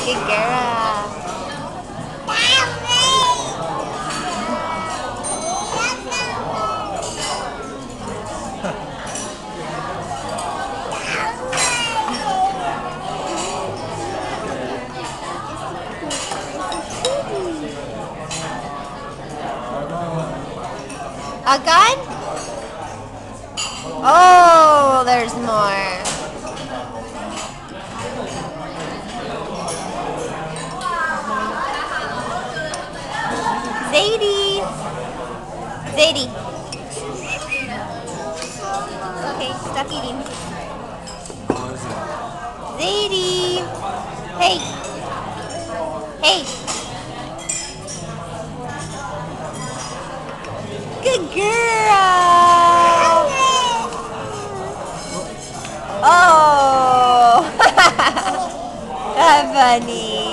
Good girl. A gun? Oh, there's more. Zadie! Zadie! Okay, stop eating. Zadie! Hey! Hey! Good girl! Oh! That's funny.